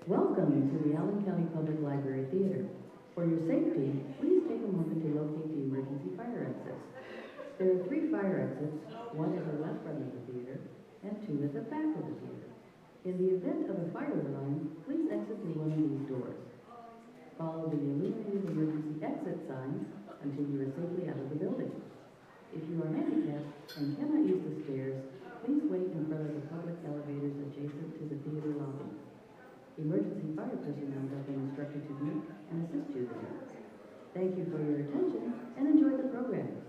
Welcome to the Allen County Public Library Theater. For your safety, please take a moment to locate the emergency fire exits. There are 3 fire exits, one at the left front of the theater and 2 at the back of the theater. In the event of a fire alarm, please exit through one of these doors. Follow the illuminated emergency exit signs until you are safely out of the building. If you are handicapped and cannot use the stairs, please wait in front of the public elevators adjacent to the theater lobby. Emergency fire personnel have been instructed to meet and assist you there. Thank you for your attention and enjoy the program.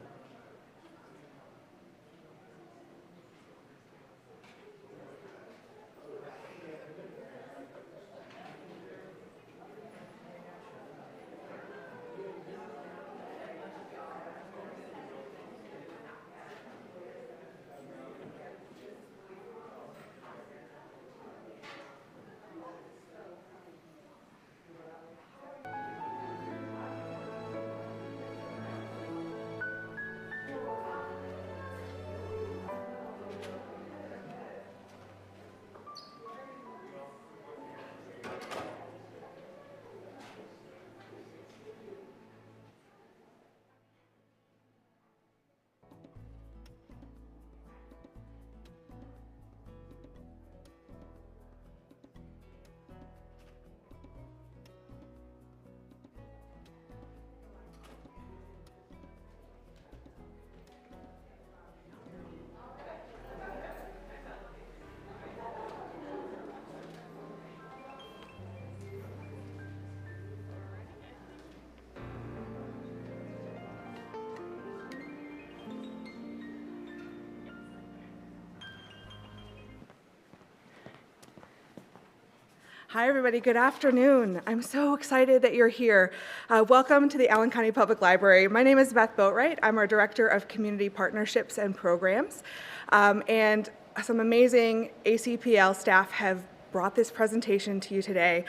Hi, everybody. Good afternoon. I'm so excited that you're here. Welcome to the Allen County Public Library. My name is Beth Boatwright. I'm our Director of Community Partnerships and Programs. And some amazing ACPL staff have brought this presentation to you today.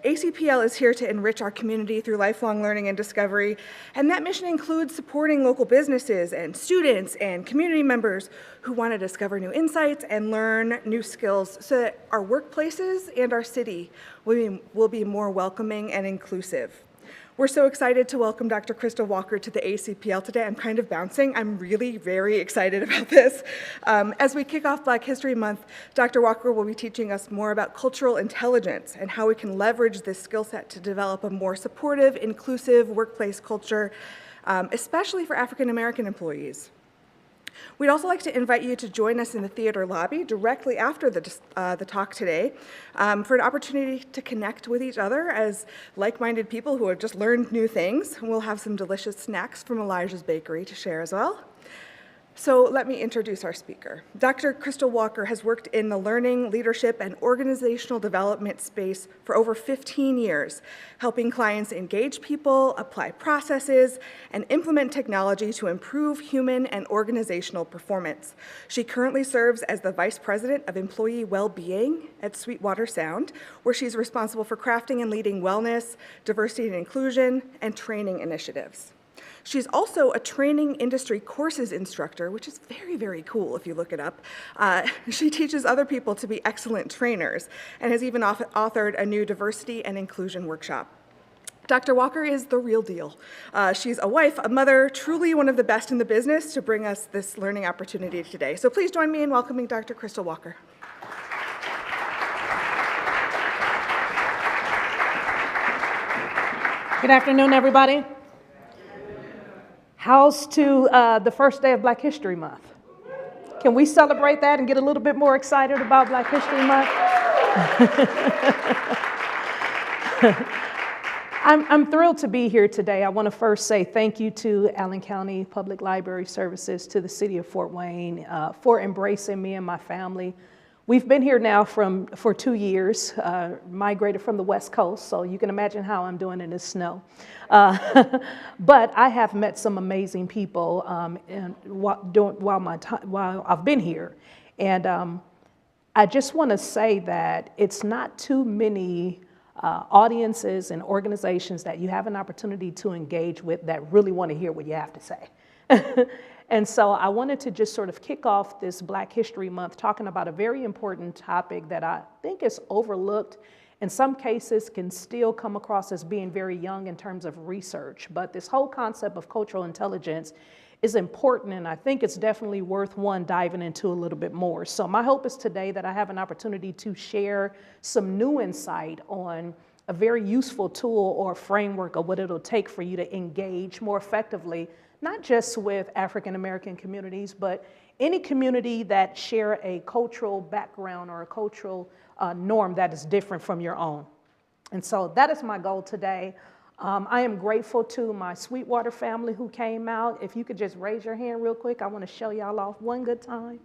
ACPL is here to enrich our community through lifelong learning and discovery, and that mission includes supporting local businesses and students and community members who want to discover new insights and learn new skills so that our workplaces and our city will be more welcoming and inclusive. We're so excited to welcome Dr. Kristal Walker to the ACPL today. I'm kind of bouncing. I'm really very excited about this. As we kick off Black History Month, Dr. Walker will be teaching us more about cultural intelligence and how we can leverage this skill set to develop a more supportive, inclusive workplace culture, especially for African American employees. We'd also like to invite you to join us in the theater lobby directly after the talk today for an opportunity to connect with each other as like-minded people who have just learned new things. We'll have some delicious snacks from Elijah's Bakery to share as well. So let me introduce our speaker. Dr. Kristal Walker has worked in the learning, leadership, and organizational development space for over 15 years, helping clients engage people, apply processes, and implement technology to improve human and organizational performance. She currently serves as the Vice President of Employee Well-Being at Sweetwater Sound, where she's responsible for crafting and leading wellness, diversity and inclusion, and training initiatives. She's also a training industry courses instructor, which is very, very cool if you look it up. She teaches other people to be excellent trainers and has even authored a new diversity and inclusion workshop. Dr. Walker is the real deal. She's a wife, a mother, truly one of the best in the business to bring us this learning opportunity today. So please join me in welcoming Dr. Kristal Walker. Good afternoon, everybody. How's to the first day of Black History Month? Can we celebrate that and get a little bit more excited about Black History Month? I'm thrilled to be here today. I want to first say thank you to Allen County Public Library Services, to the city of Fort Wayne for embracing me and my family. We've been here now for 2 years, migrated from the West Coast, so you can imagine how I'm doing in the snow. But I have met some amazing people while I've been here. And I just want to say that it's not too many audiences and organizations that you have an opportunity to engage with that really want to hear what you have to say. And so I wanted to just sort of kick off this Black History Month talking about a very important topic that I think is overlooked in some cases can still come across as being very young in terms of research. But this whole concept of cultural intelligence is important, and I think it's definitely worth one diving into a little bit more. So my hope is today that I have an opportunity to share some new insight on a very useful tool or framework of what it'll take for you to engage more effectively, not just with African American communities, but any community that share a cultural background or a cultural norm that is different from your own. And so that is my goal today. I am grateful to my Sweetwater family who came out. If you could just raise your hand real quick, I want to show y'all off one good time.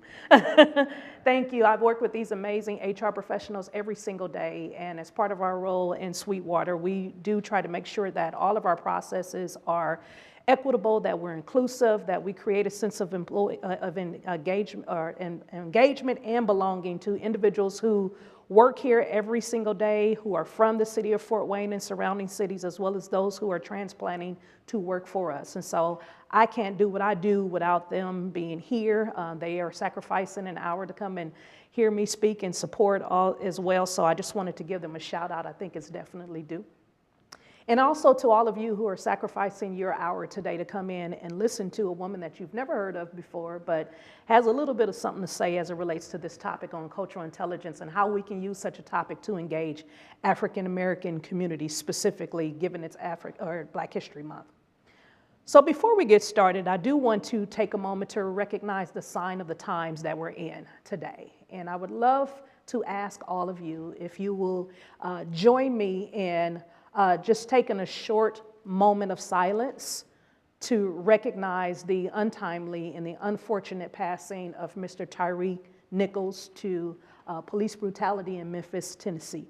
Thank you. I've worked with these amazing HR professionals every single day, and as part of our role in Sweetwater, we do try to make sure that all of our processes are equitable, that we're inclusive, that we create a sense of engagement and belonging to individuals who work here every single day, who are from the city of Fort Wayne and surrounding cities, as well as those who are transplanting to work for us. And so I can't do what I do without them being here. They are sacrificing an hour to come and hear me speak and support all as well. So I just wanted to give them a shout out. I think it's definitely due. And also to all of you who are sacrificing your hour today to come in and listen to a woman that you've never heard of before, but has a little bit of something to say as it relates to this topic on cultural intelligence and how we can use such a topic to engage African American communities, specifically given it's Black History Month. So before we get started, I do want to take a moment to recognize the sign of the times that we're in today. And I would love to ask all of you if you will join me in just taking a short moment of silence to recognize the untimely and the unfortunate passing of Mr. Tyree Nichols to police brutality in Memphis, Tennessee.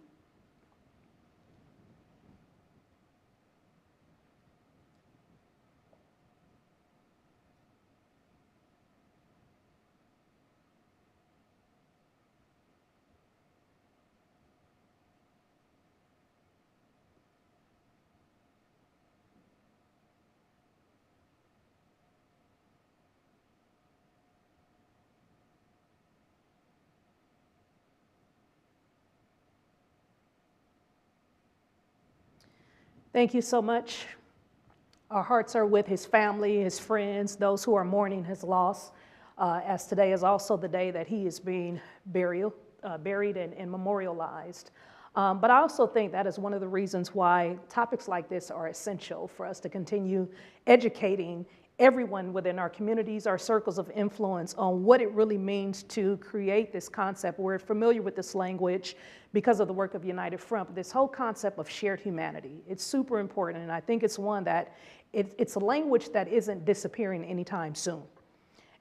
Thank you so much. Our hearts are with his family, his friends, those who are mourning his loss, as today is also the day that he is being buried and memorialized. But I also think that is one of the reasons why topics like this are essential for us to continue educating everyone within our communities, our circles of influence, on what it really means to create this concept. We're familiar with this language because of the work of United Front, but this whole concept of shared humanity, it's super important, and I think it's one that it's a language that isn't disappearing anytime soon.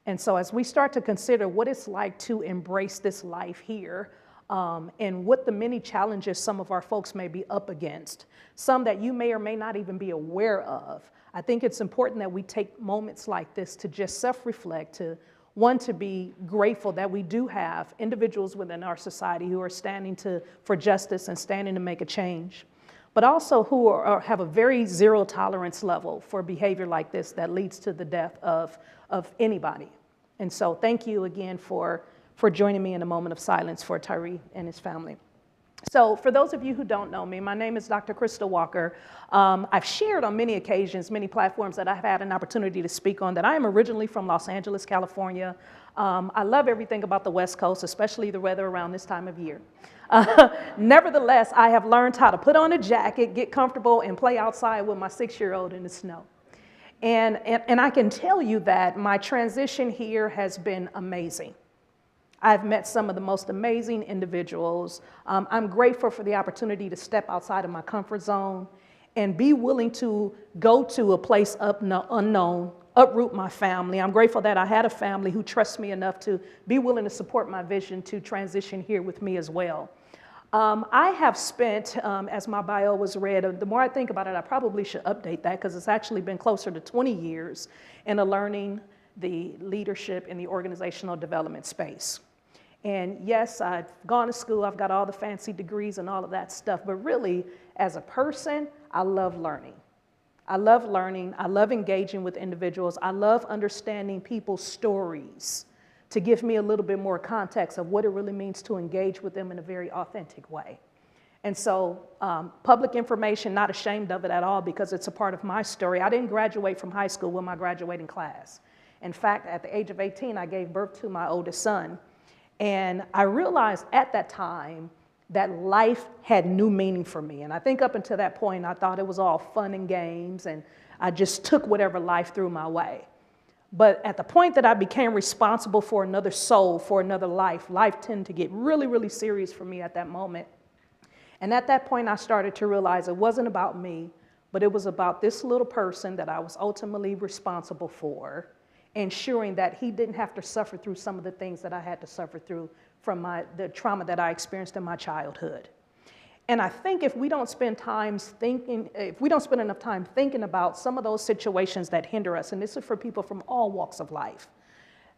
And so as we start to consider what it's like to embrace this life here, and what the many challenges some of our folks may be up against, some that you may or may not even be aware of, I think it's important that we take moments like this to just self-reflect, to be grateful that we do have individuals within our society who are standing for justice and standing to make a change, but also who have a very zero tolerance level for behavior like this that leads to the death of anybody. And so thank you again for joining me in a moment of silence for Tyree and his family. So for those of you who don't know me, my name is Dr. Kristal Walker. I've shared on many occasions, many platforms that I've had an opportunity to speak on, that I am originally from Los Angeles, California. I love everything about the West Coast, especially the weather around this time of year. Nevertheless, I have learned how to put on a jacket, get comfortable, and play outside with my 6-year-old in the snow. And I can tell you that my transition here has been amazing. I've met some of the most amazing individuals. I'm grateful for the opportunity to step outside of my comfort zone and be willing to go to a place unknown, uproot my family. I'm grateful that I had a family who trusts me enough to be willing to support my vision to transition here with me as well. I have spent, as my bio was read, the more I think about it, I probably should update that because it's actually been closer to 20 years in the learning, the leadership, and the organizational development space. And yes, I've gone to school, I've got all the fancy degrees and all of that stuff, but really, as a person, I love learning. I love learning, I love engaging with individuals, I love understanding people's stories to give me a little bit more context of what it really means to engage with them in a very authentic way. And so public information, not ashamed of it at all because it's a part of my story. I didn't graduate from high school with my graduating class. In fact, at the age of 18, I gave birth to my oldest son. And I realized at that time that life had new meaning for me. And I think up until that point, I thought it was all fun and games, and I just took whatever life threw my way. But at the point that I became responsible for another soul, for another life, life tended to get really, really serious for me at that moment. And at that point, I started to realize it wasn't about me, but it was about this little person that I was ultimately responsible for, ensuring that he didn't have to suffer through some of the things that I had to suffer through from the trauma that I experienced in my childhood. And I think if we don't spend enough time thinking about some of those situations that hinder us, and this is for people from all walks of life,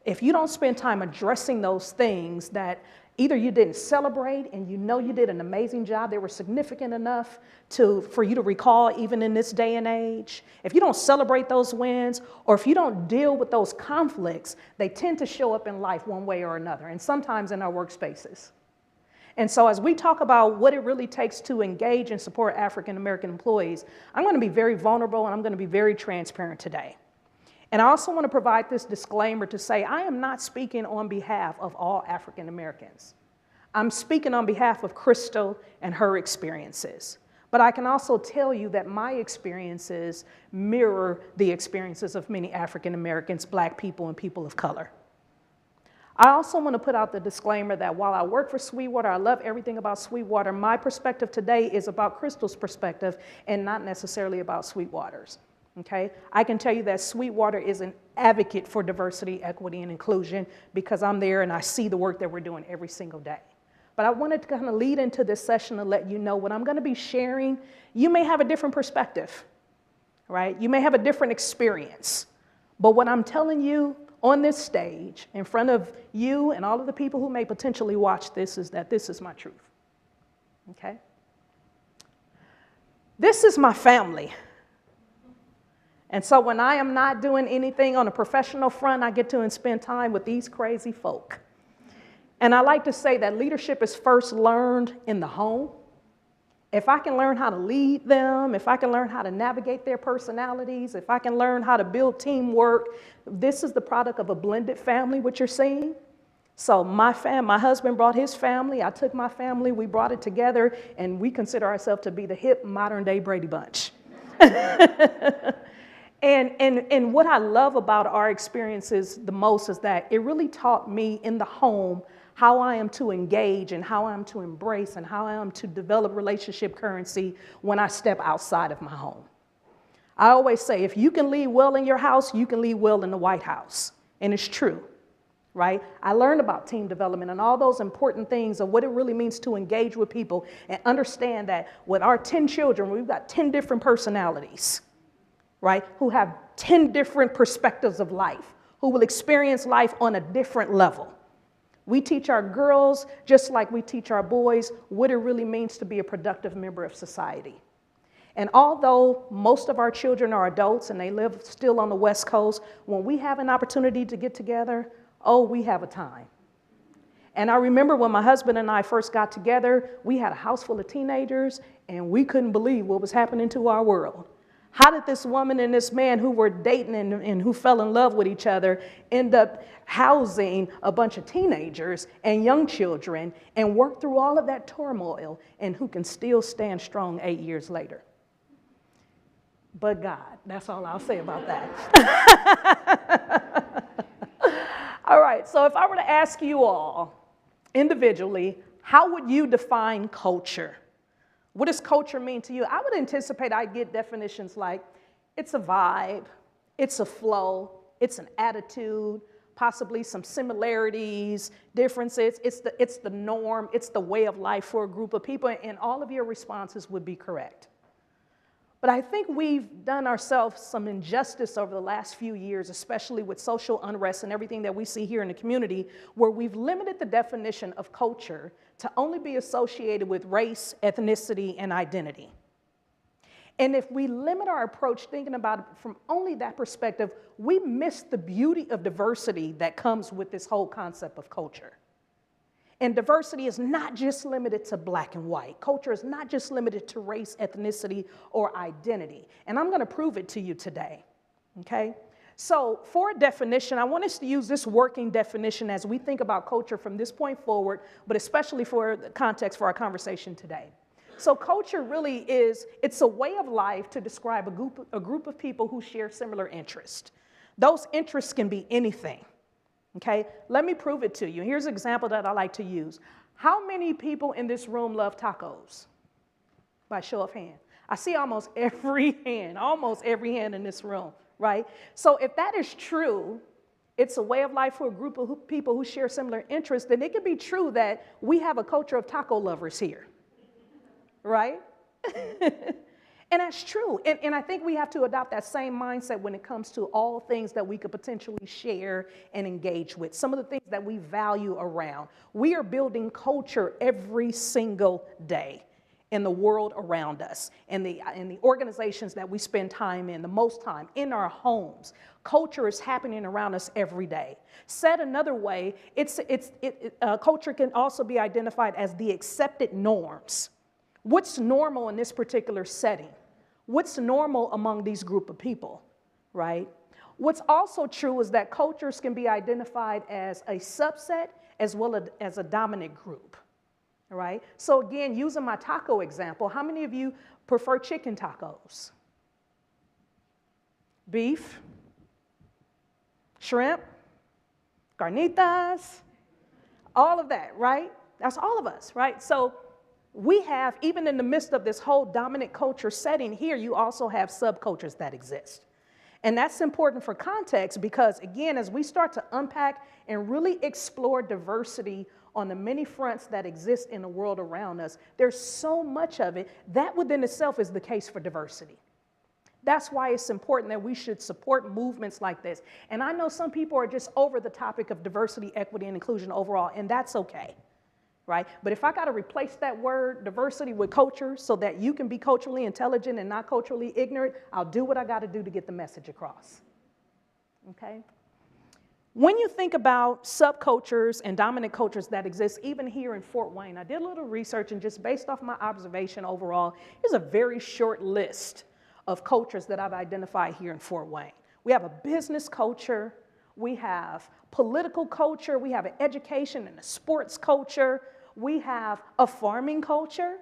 if you don't spend time addressing those things that either you didn't celebrate and you know you did an amazing job, they were significant enough for you to recall even in this day and age, if you don't celebrate those wins, or if you don't deal with those conflicts, they tend to show up in life one way or another, and sometimes in our workspaces. And so as we talk about what it really takes to engage and support African American employees, I'm going to be very vulnerable and I'm going to be very transparent today. And I also want to provide this disclaimer to say I am not speaking on behalf of all African Americans. I'm speaking on behalf of Kristal and her experiences. But I can also tell you that my experiences mirror the experiences of many African Americans, Black people, and people of color. I also want to put out the disclaimer that while I work for Sweetwater, I love everything about Sweetwater, my perspective today is about Kristal's perspective and not necessarily about Sweetwater's. Okay? I can tell you that Sweetwater is an advocate for diversity, equity, and inclusion because I'm there and I see the work that we're doing every single day. But I wanted to kind of lead into this session to let you know what I'm going to be sharing. You may have a different perspective, right? You may have a different experience. But what I'm telling you on this stage, in front of you and all of the people who may potentially watch this, is that this is my truth, okay? This is my family. And so when I am not doing anything on a professional front, I get to spend time with these crazy folk. And I like to say that leadership is first learned in the home. If I can learn how to lead them, if I can learn how to navigate their personalities, if I can learn how to build teamwork, this is the product of a blended family, what you're seeing. So my husband brought his family, I took my family, we brought it together, and we consider ourselves to be the hip, modern-day Brady Bunch. And what I love about our experiences the most is that it really taught me in the home how I am to engage and how I am to embrace and how I am to develop relationship currency when I step outside of my home. I always say, if you can lead well in your house, you can lead well in the White House. And it's true, right? I learned about team development and all those important things of what it really means to engage with people and understand that with our 10 children, we've got 10 different personalities, right? Who have 10 different perspectives of life, who will experience life on a different level. We teach our girls, just like we teach our boys, what it really means to be a productive member of society. And although most of our children are adults and they live still on the West Coast, when we have an opportunity to get together, oh, we have a time. And I remember when my husband and I first got together, we had a house full of teenagers and we couldn't believe what was happening to our world. How did this woman and this man who were dating and who fell in love with each other end up housing a bunch of teenagers and young children and work through all of that turmoil and who can still stand strong 8 years later? But God, that's all I'll say about that. All right, so if I were to ask you all individually, how would you define culture? What does culture mean to you? I would anticipate I'd get definitions like it's a vibe, it's a flow, it's an attitude, possibly some similarities, differences. It's the norm, it's the way of life for a group of people, and all of your responses would be correct. But I think we've done ourselves some injustice over the last few years, especially with social unrest and everything that we see here in the community, where we've limited the definition of culture to only be associated with race, ethnicity, and identity. And if we limit our approach thinking about it from only that perspective, we miss the beauty of diversity that comes with this whole concept of culture. And diversity is not just limited to black and white. Culture is not just limited to race, ethnicity, or identity. And I'm going to prove it to you today, okay? So for a definition, I want us to use this working definition as we think about culture from this point forward, but especially for the context for our conversation today. So culture really is, it's a way of life to describe a group of people who share similar interests. Those interests can be anything. Okay, let me prove it to you. Here's an example that I like to use. How many people in this room love tacos? By show of hand. I see almost every hand in this room, right? So if that is true, it's a way of life for a group of people who share similar interests, then it could be true that we have a culture of taco lovers here, right? And that's true. And I think we have to adopt that same mindset when it comes to all things that we could potentially share and engage with, some of the things that we value around. We are building culture every single day in the world around us, in the organizations that we spend time in, the most time, in our homes. Culture is happening around us every day. Said another way, culture can also be identified as the accepted norms. What's normal in this particular setting? What's normal among these group of people, right? What's also true is that cultures can be identified as a subset as well as a dominant group, right? So again, using my taco example, how many of you prefer chicken tacos? Beef? Shrimp? Carnitas? All of that, right? That's all of us, right? So we have, even in the midst of this whole dominant culture setting here, you also have subcultures that exist. And that's important for context because, again, as we start to unpack and really explore diversity on the many fronts that exist in the world around us, there's so much of it. That within itself is the case for diversity. That's why it's important that we should support movements like this. And I know some people are just over the topic of diversity, equity, and inclusion overall, and that's okay. Right? But if I got to replace that word diversity with culture so that you can be culturally intelligent and not culturally ignorant, I'll do what I got to do to get the message across. Okay? When you think about subcultures and dominant cultures that exist even here in Fort Wayne, I did a little research and just based off my observation overall, here's a very short list of cultures that I've identified here in Fort Wayne. We have a business culture, we have political culture, we have an education and a sports culture, we have a farming culture,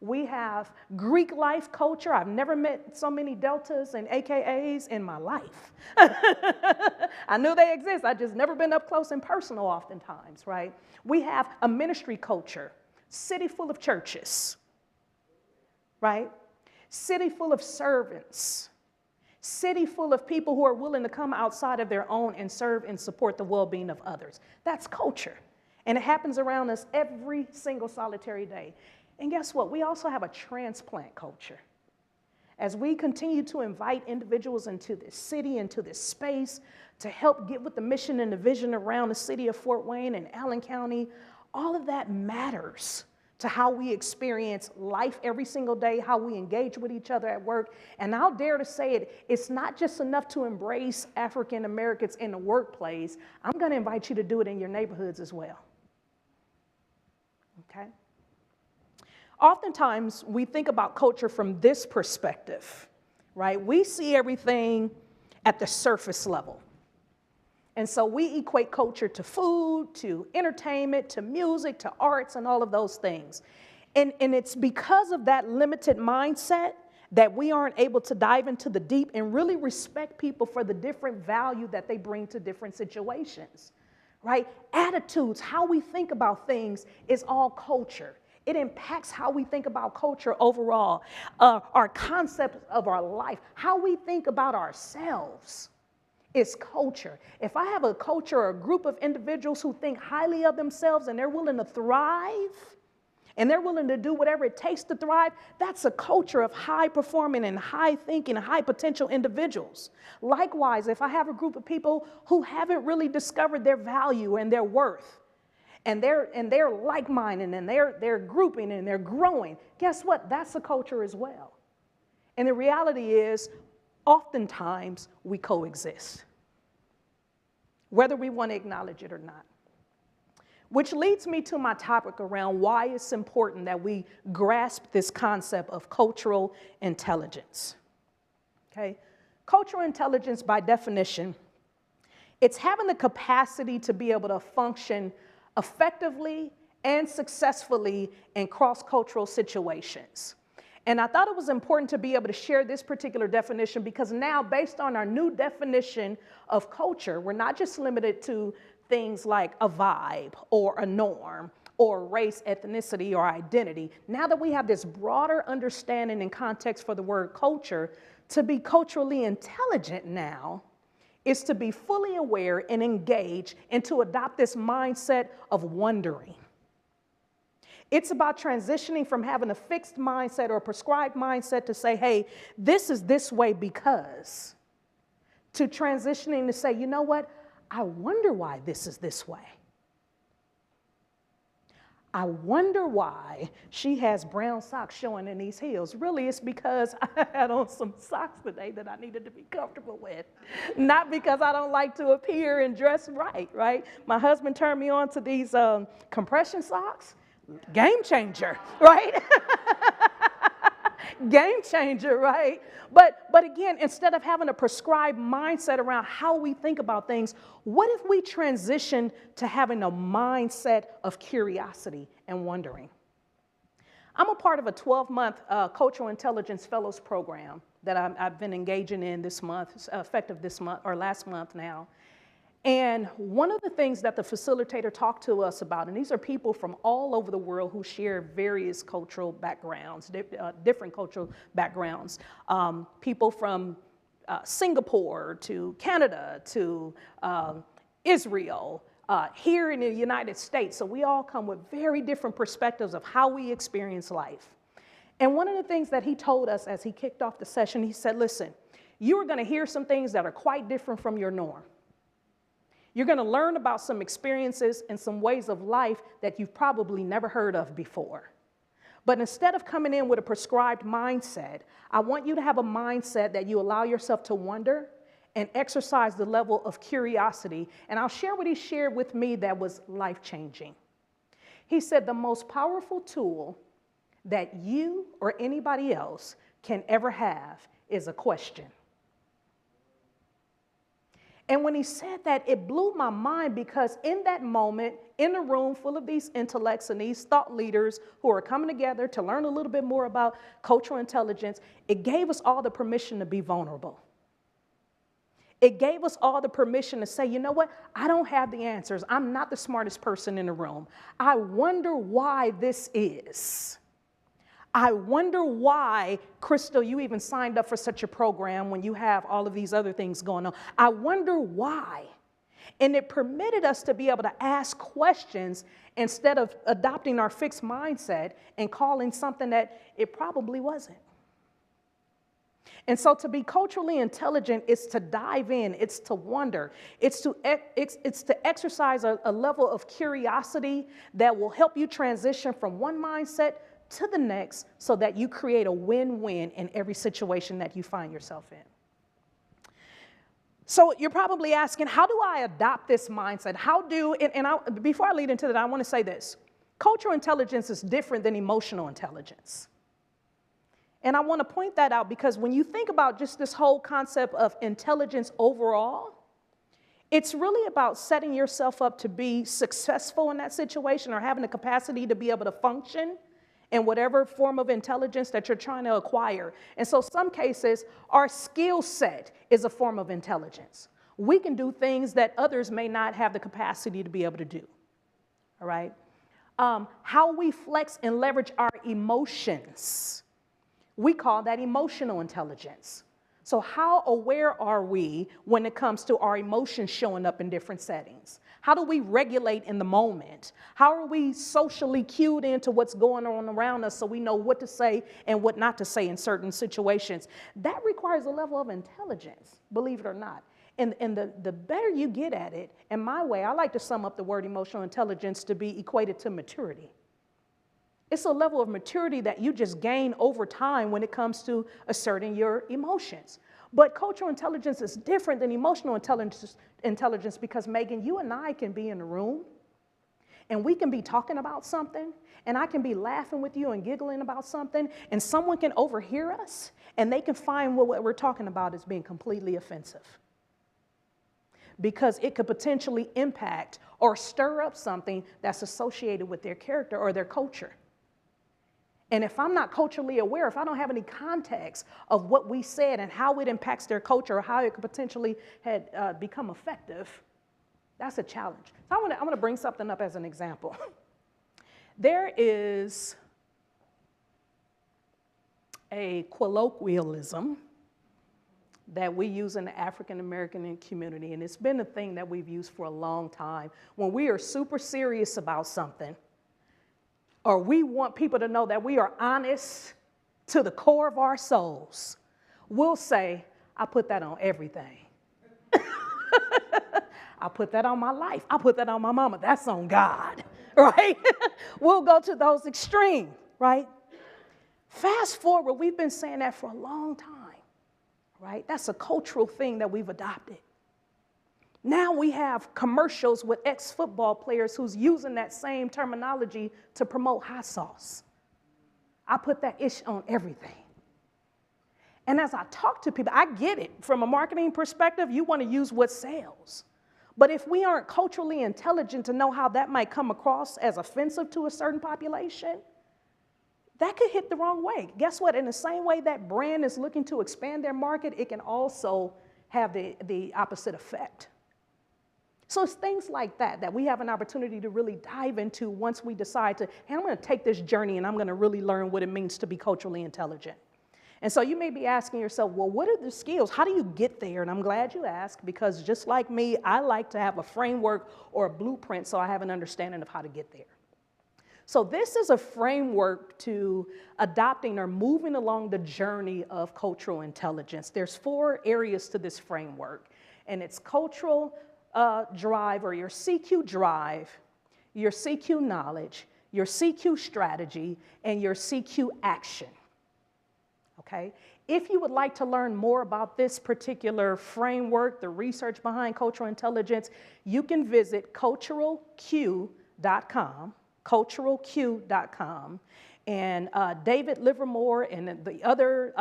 we have Greek life culture. I've never met so many deltas and AKAs in my life. I knew they exist, I just never been up close and personal oftentimes, right? We have a ministry culture, city full of churches, right? City full of servants, city full of people who are willing to come outside of their own and serve and support the well-being of others. That's culture. And it happens around us every single solitary day. And guess what? We also have a transplant culture. As we continue to invite individuals into this city, into this space, to help get with the mission and the vision around the city of Fort Wayne and Allen County, all of that matters to how we experience life every single day, how we engage with each other at work. And I'll dare to say it, it's not just enough to embrace African Americans in the workplace. I'm going to invite you to do it in your neighborhoods as well. Okay? Oftentimes, we think about culture from this perspective, right? We see everything at the surface level. And so we equate culture to food, to entertainment, to music, to arts, and all of those things. And it's because of that limited mindset that we aren't able to dive into the deep and really respect people for the different value that they bring to different situations, right? Attitudes, how we think about things is all culture. It impacts how we think about culture overall, our concept of our life, how we think about ourselves. It's culture. If I have a culture or a group of individuals who think highly of themselves and they're willing to thrive and they're willing to do whatever it takes to thrive, that's a culture of high performing and high thinking, high potential individuals. Likewise, if I have a group of people who haven't really discovered their value and their worth, and they're like-minded and they're grouping and they're growing, guess what? That's a culture as well. And the reality is, oftentimes, we coexist, whether we want to acknowledge it or not. which leads me to my topic around why it's important that we grasp this concept of cultural intelligence. Okay? Cultural intelligence, by definition, it's having the capacity to be able to function effectively and successfully in cross-cultural situations. And I thought it was important to be able to share this particular definition because now, based on our new definition of culture, we're not just limited to things like a vibe or a norm or race, ethnicity, or identity. Now that we have this broader understanding and context for the word culture, to be culturally intelligent now is to be fully aware and engaged and to adopt this mindset of wondering. It's about transitioning from having a fixed mindset or a prescribed mindset to say, hey, this is this way because, to transitioning to say, you know what, I wonder why this is this way. I wonder why she has brown socks showing in these heels. Really, it's because I had on some socks today that I needed to be comfortable with. Not because I don't like to appear and dress right? My husband turned me on to these compression socks. Game changer, right? Game changer, right? But again, instead of having a prescribed mindset around how we think about things, what if we transition to having a mindset of curiosity and wondering? I'm a part of a 12-month Cultural Intelligence Fellows program that I've been engaging in this month, effective this month or last month now. And one of the things that the facilitator talked to us about, and these are people from all over the world who share various cultural backgrounds, different cultural backgrounds, people from Singapore to Canada to Israel, here in the United States. So we all come with very different perspectives of how we experience life. And one of the things that he told us as he kicked off the session, he said, listen, you are going to hear some things that are quite different from your norm. You're going to learn about some experiences and some ways of life that you've probably never heard of before. But instead of coming in with a prescribed mindset, I want you to have a mindset that you allow yourself to wonder and exercise the level of curiosity. And I'll share what he shared with me that was life-changing. He said the most powerful tool that you or anybody else can ever have is a question. And when he said that, it blew my mind because in that moment, in a room full of these intellects and these thought leaders who are coming together to learn a little bit more about cultural intelligence, it gave us all the permission to be vulnerable. It gave us all the permission to say, you know what? I don't have the answers. I'm not the smartest person in the room. I wonder why this is. I wonder why, Kristal, you even signed up for such a program when you have all of these other things going on. I wonder why. And it permitted us to be able to ask questions instead of adopting our fixed mindset and calling something that it probably wasn't. And so to be culturally intelligent is to dive in, it's to wonder, it's to exercise a level of curiosity that will help you transition from one mindset to the next so that you create a win-win in every situation that you find yourself in. So you're probably asking, how do I adopt this mindset? Before I lead into that, I want to say this. Cultural intelligence is different than emotional intelligence. And I want to point that out because when you think about just this whole concept of intelligence overall, it's really about setting yourself up to be successful in that situation or having the capacity to be able to function in whatever form of intelligence that you're trying to acquire. And so some cases, our skill set is a form of intelligence. We can do things that others may not have the capacity to be able to do, all right? How we flex and leverage our emotions, we call that emotional intelligence. So how aware are we when it comes to our emotions showing up in different settings? How do we regulate in the moment? How are we socially cued into what's going on around us so we know what to say and what not to say in certain situations? That requires a level of intelligence, believe it or not. And the better you get at it, in my way, I like to sum up the word emotional intelligence to be equated to maturity. It's a level of maturity that you just gain over time when it comes to asserting your emotions. But cultural intelligence is different than emotional intelligence because, Megan, you and I can be in a room and we can be talking about something, and I can be laughing with you and giggling about something, and someone can overhear us, and they can find what we're talking about as being completely offensive. Because it could potentially impact or stir up something that's associated with their character or their culture. And if I'm not culturally aware, if I don't have any context of what we said and how it impacts their culture or how it could potentially become effective, that's a challenge. So I want to bring something up as an example. There is a colloquialism that we use in the African American community, and it's been a thing that we've used for a long time. When we are super serious about something, or we want people to know that we are honest to the core of our souls, we'll say, I put that on everything. I put that on my life. I put that on my mama. That's on God, right? We'll go to those extremes, right? Fast forward, we've been saying that for a long time, right? That's a cultural thing that we've adopted. Now we have commercials with ex-football players who's using that same terminology to promote hot sauce. I put that ish on everything. And as I talk to people, I get it. From a marketing perspective, you want to use what sells. But if we aren't culturally intelligent to know how that might come across as offensive to a certain population, that could hit the wrong way. Guess what? In the same way that brand is looking to expand their market, it can also have the opposite effect. So it's things like that we have an opportunity to really dive into once we decide to, hey, I'm going to take this journey and I'm going to really learn what it means to be culturally intelligent. And so you may be asking yourself, well, what are the skills? How do you get there? And I'm glad you asked, because just like me, I like to have a framework or a blueprint so I have an understanding of how to get there. So this is a framework to adopting or moving along the journey of cultural intelligence. There's 4 areas to this framework, and it's cultural drive, or your CQ drive, your CQ knowledge, your CQ strategy, and your CQ action. Okay? If you would like to learn more about this particular framework, the research behind cultural intelligence, you can visit culturalq.com, culturalq.com, and David Livermore and the other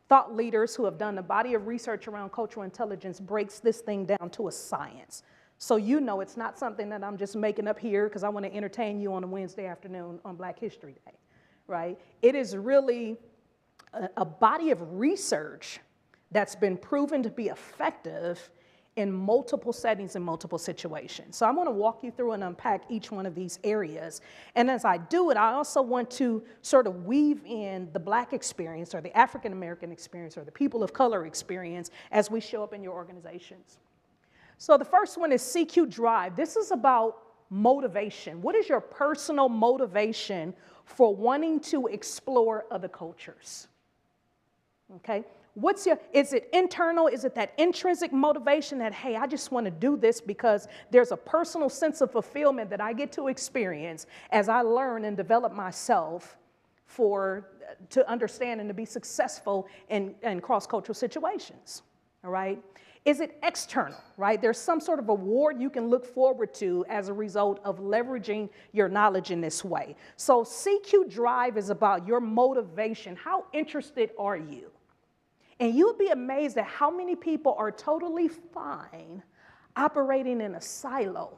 thought leaders who have done a body of research around cultural intelligence breaks this thing down to a science. So you know it's not something that I'm just making up here because I want to entertain you on a Wednesday afternoon on Black History Day, right? It is really a body of research that's been proven to be effective in multiple settings and multiple situations. So I want to walk you through and unpack each one of these areas. And as I do it, I also want to sort of weave in the Black experience or the African American experience or the people of color experience as we show up in your organizations. So the first one is CQ Drive. This is about motivation. What is your personal motivation for wanting to explore other cultures? Okay? Is it internal? Is it that intrinsic motivation that, hey, I just want to do this because there's a personal sense of fulfillment that I get to experience as I learn and develop myself to understand and to be successful in cross-cultural situations, all right? Is it external, right? There's some sort of award you can look forward to as a result of leveraging your knowledge in this way. So CQ Drive is about your motivation. How interested are you? And you'll be amazed at how many people are totally fine operating in a silo.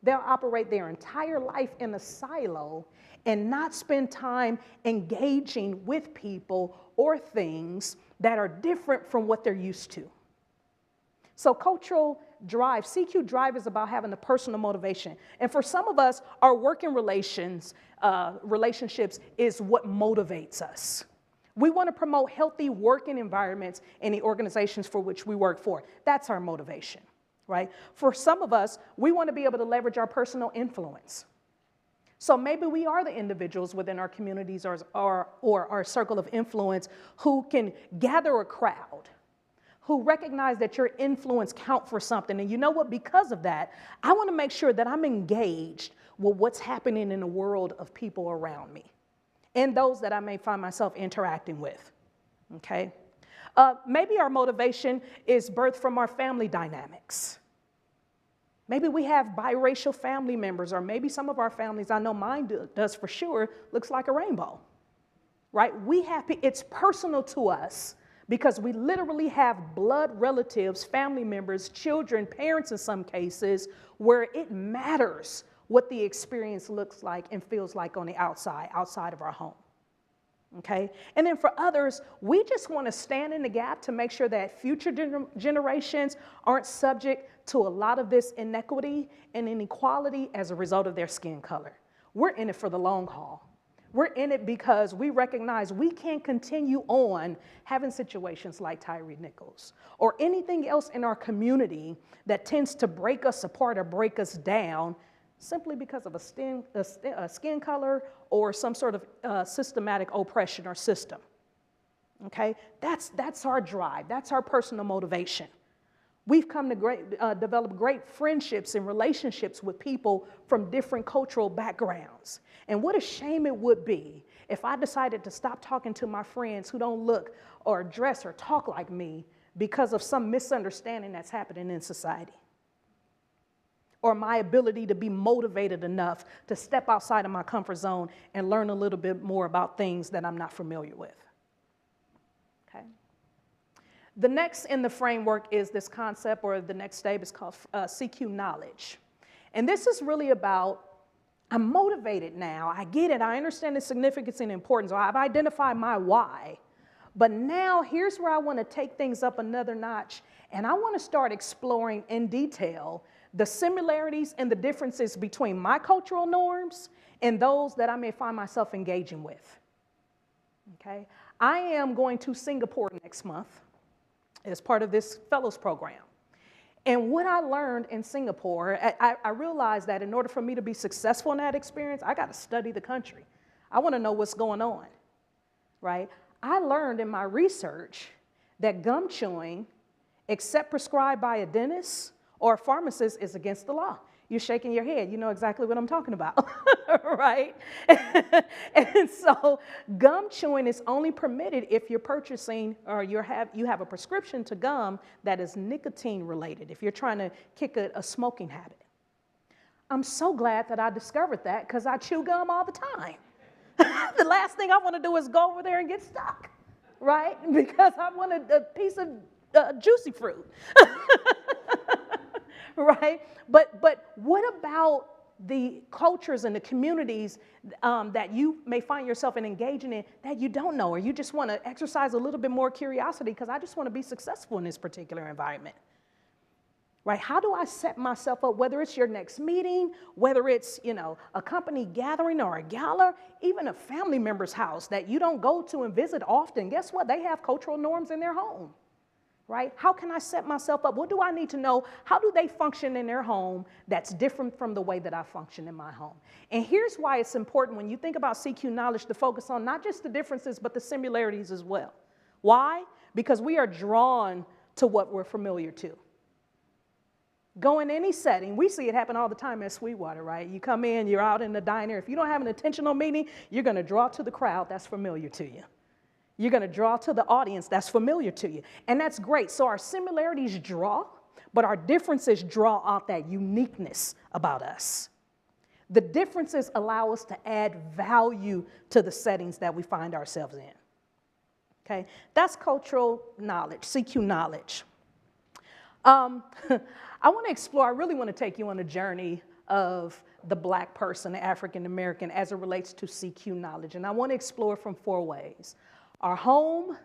They'll operate their entire life in a silo and not spend time engaging with people or things that are different from what they're used to. So cultural drive, CQ Drive, is about having a personal motivation. And for some of us, our working relationships is what motivates us. We want to promote healthy working environments in the organizations for which we work for. That's our motivation, right? For some of us, we want to be able to leverage our personal influence. So maybe we are the individuals within our communities or our circle of influence who can gather a crowd, who recognize that your influence counts for something. And you know what? Because of that, I want to make sure that I'm engaged with what's happening in the world of people around me and those that I may find myself interacting with, okay? Maybe our motivation is birthed from our family dynamics. Maybe we have biracial family members, or maybe some of our families, I know mine does for sure, looks like a rainbow, right? It's personal to us because we literally have blood relatives, family members, children, parents in some cases, where it matters what the experience looks like and feels like on the outside of our home. Okay? And then for others, we just want to stand in the gap to make sure that future generations aren't subject to a lot of this inequity and inequality as a result of their skin color. We're in it for the long haul. We're in it because we recognize we can't continue on having situations like Tyree Nichols or anything else in our community that tends to break us apart or break us down simply because of a skin color or some sort of systematic oppression or system. Okay? That's our drive. That's our personal motivation. We've come to develop great friendships and relationships with people from different cultural backgrounds. And what a shame it would be if I decided to stop talking to my friends who don't look or dress or talk like me because of some misunderstanding that's happening in society, or my ability to be motivated enough to step outside of my comfort zone and learn a little bit more about things that I'm not familiar with. Okay. The next in the framework is this concept, or the next step is called CQ knowledge. And this is really about, I'm motivated now, I get it, I understand the significance and importance, or I've identified my why, but now here's where I want to take things up another notch, and I want to start exploring in detail the similarities and the differences between my cultural norms and those that I may find myself engaging with. Okay? I am going to Singapore next month as part of this fellows program. And what I learned in Singapore, I realized that in order for me to be successful in that experience, I got to study the country. I want to know what's going on, right? I learned in my research that gum chewing, except prescribed by a dentist or a pharmacist, is against the law. You're shaking your head. You know exactly what I'm talking about, right? And so gum chewing is only permitted if you're purchasing or you have a prescription to gum that is nicotine related, if you're trying to kick a smoking habit. I'm so glad that I discovered that because I chew gum all the time. The last thing I want to do is go over there and get stuck, right? Because I want a piece of juicy fruit. Right? But what about the cultures and the communities that you may find yourself engaging in that you don't know, or you just want to exercise a little bit more curiosity because I just want to be successful in this particular environment? Right? How do I set myself up, whether it's your next meeting, whether it's, a company gathering or a gala, even a family member's house that you don't go to and visit often? Guess what? They have cultural norms in their home. Right? How can I set myself up? What do I need to know? How do they function in their home that's different from the way that I function in my home? And here's why it's important when you think about CQ knowledge to focus on not just the differences, but the similarities as well. Why? Because we are drawn to what we're familiar to. Go in any setting. We see it happen all the time at Sweetwater, right? You come in, you're out in the diner. If you don't have an intentional meeting, you're going to draw to the crowd that's familiar to you. You're going to draw to the audience that's familiar to you. And that's great. So our similarities draw, but our differences draw out that uniqueness about us. The differences allow us to add value to the settings that we find ourselves in. Okay? That's cultural knowledge, CQ knowledge. I really want to take you on a journey of the Black person, the African American, as it relates to CQ knowledge. And I want to explore from 4 ways. Our home,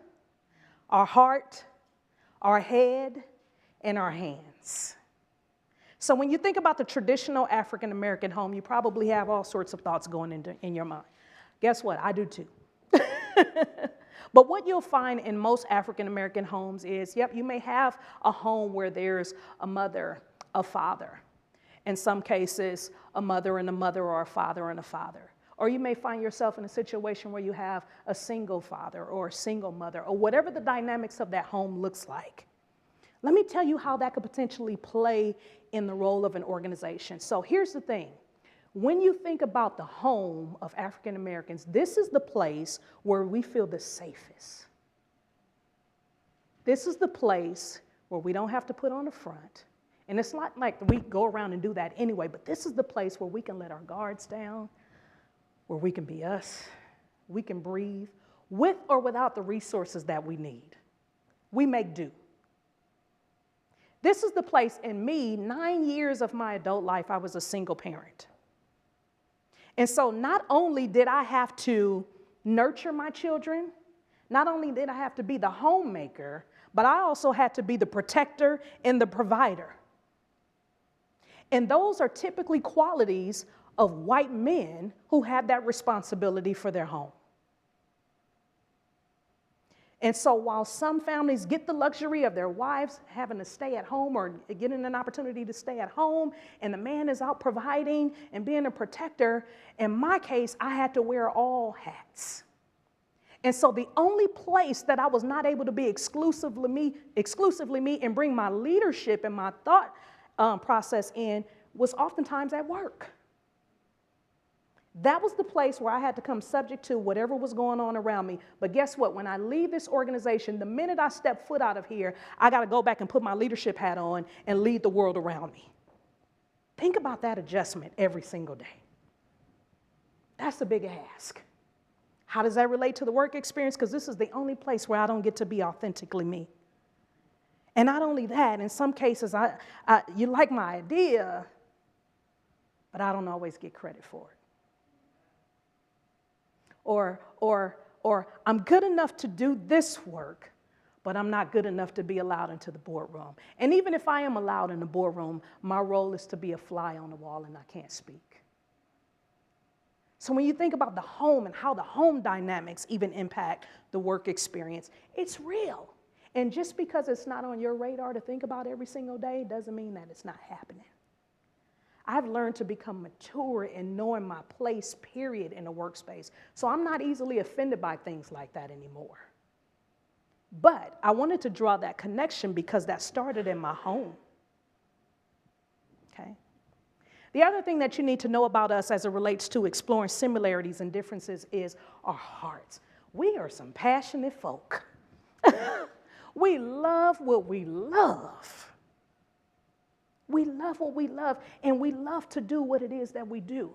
our heart, our head, and our hands. So when you think about the traditional African American home, you probably have all sorts of thoughts going in your mind. Guess what? I do too. But what you'll find in most African American homes is, you may have a home where there's a mother, a father. In some cases, a mother and a mother, or a father and a father. Or you may find yourself in a situation where you have a single father or a single mother, or whatever the dynamics of that home looks like. Let me tell you how that could potentially play in the role of an organization. So here's the thing. When you think about the home of African Americans, this is the place where we feel the safest. This is the place where we don't have to put on a front, And it's not like we go around and do that anyway, but this is the place where we can let our guards down, where we can be us, we can breathe, with or without the resources that we need. We make do. This is the place in me, 9 years of my adult life, I was a single parent. And so not only did I have to nurture my children, not only did I have to be the homemaker, but I also had to be the protector and the provider. And those are typically qualities of white men who have that responsibility for their home. And so while some families get the luxury of their wives having to stay at home or getting an opportunity to stay at home, and the man is out providing and being a protector, in my case, I had to wear all hats. And so the only place that I was not able to be exclusively me and bring my leadership and my thought process in was oftentimes at work. That was the place where I had to come subject to whatever was going on around me. But guess what? When I leave this organization, the minute I step foot out of here, I got to go back and put my leadership hat on and lead the world around me. Think about that adjustment every single day. That's a big ask. How does that relate to the work experience? Because this is the only place where I don't get to be authentically me. And not only that, in some cases, you like my idea, but I don't always get credit for it. Or I'm good enough to do this work, but I'm not good enough to be allowed into the boardroom. And even if I am allowed in the boardroom, my role is to be a fly on the wall and I can't speak. So when you think about the home and how the home dynamics even impact the work experience, it's real. And just because it's not on your radar to think about every single day doesn't mean that it's not happening. I've learned to become mature in knowing my place, period, in a workspace. So I'm not easily offended by things like that anymore. But I wanted to draw that connection because that started in my home. Okay? The other thing that you need to know about us as it relates to exploring similarities and differences is our hearts. We are some passionate folk. We love what we love. We love what we love, and we love to do what it is that we do.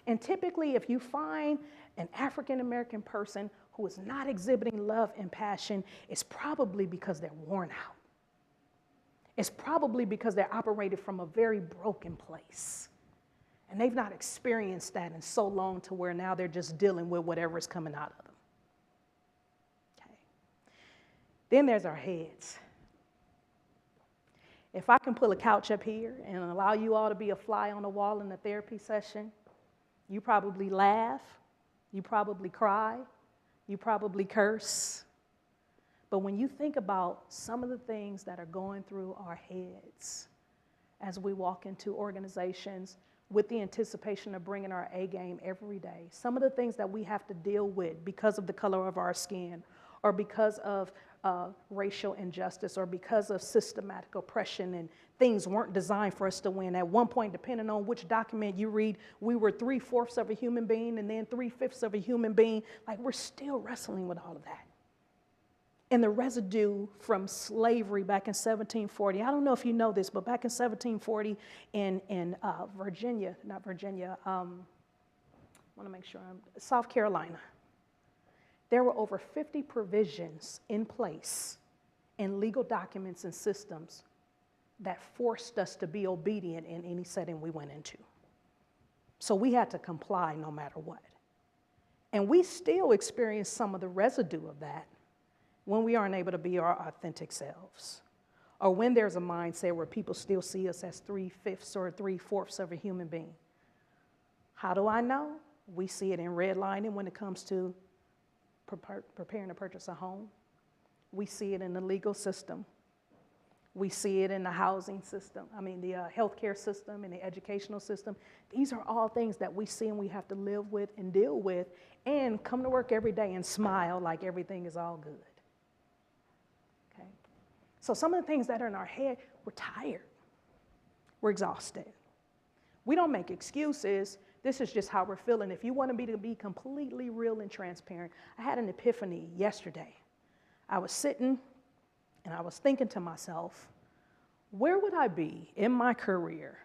And typically, if you find an African-American person who is not exhibiting love and passion, it's probably because they're worn out. It's probably because they're operated from a very broken place. And they've not experienced that in so long to where now they're just dealing with whatever is coming out of them. Okay. Then there's our heads. If I can pull a couch up here and allow you all to be a fly on the wall in a therapy session, you probably laugh, you probably cry, you probably curse. But when you think about some of the things that are going through our heads as we walk into organizations with the anticipation of bringing our A game every day, some of the things that we have to deal with because of the color of our skin or because of racial injustice or because of systematic oppression and things weren't designed for us to win. At one point, depending on which document you read, we were 3/4 of a human being and then 3/5 of a human being. Like, we're still wrestling with all of that. And the residue from slavery back in 1740, I don't know if you know this, but back in 1740 in South Carolina, there were over 50 provisions in place in legal documents and systems that forced us to be obedient in any setting we went into. So we had to comply no matter what. And we still experience some of the residue of that when we aren't able to be our authentic selves, or when there's a mindset where people still see us as 3/5 or 3/4 of a human being. How do I know? We see it in redlining when it comes to preparing to purchase a home. We see it in the legal system. We see it in the housing system, the healthcare system and the educational system. These are all things that we see and we have to live with and deal with and come to work every day and smile like everything is all good. Okay? So some of the things that are in our head, we're tired. We're exhausted. We don't make excuses. This is just how we're feeling. If you want me to be completely real and transparent, I had an epiphany yesterday. I was sitting and I was thinking to myself, Where would I be in my career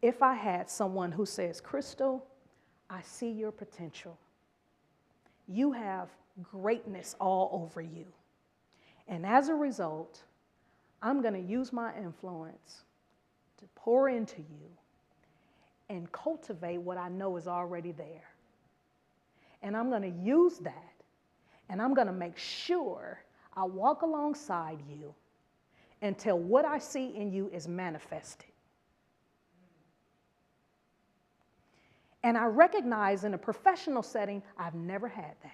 if I had someone who says, Kristal, I see your potential. You have greatness all over you. And as a result, I'm going to use my influence to pour into you and cultivate what I know is already there. And I'm going to use that, and I'm going to make sure I walk alongside you until what I see in you is manifested. And I recognize in a professional setting, I've never had that.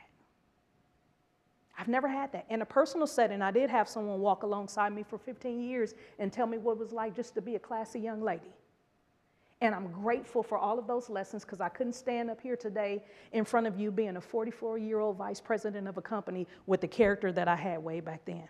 I've never had that. In a personal setting, I did have someone walk alongside me for 15 years and tell me what it was like just to be a classy young lady. And I'm grateful for all of those lessons because I couldn't stand up here today in front of you being a 44-year-old vice president of a company with the character that I had way back then.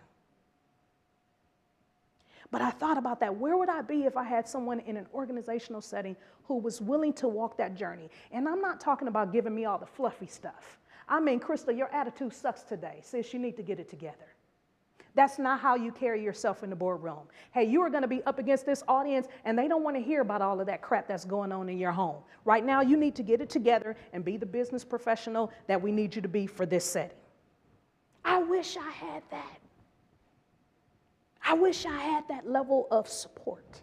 But I thought about that. Where would I be if I had someone in an organizational setting who was willing to walk that journey? And I'm not talking about giving me all the fluffy stuff. I mean, Kristal, your attitude sucks today. Sis, you need to get it together. That's not how you carry yourself in the boardroom. Hey, you are going to be up against this audience, and they don't want to hear about all of that crap that's going on in your home. Right now, you need to get it together and be the business professional that we need you to be for this setting. I wish I had that. I wish I had that level of support.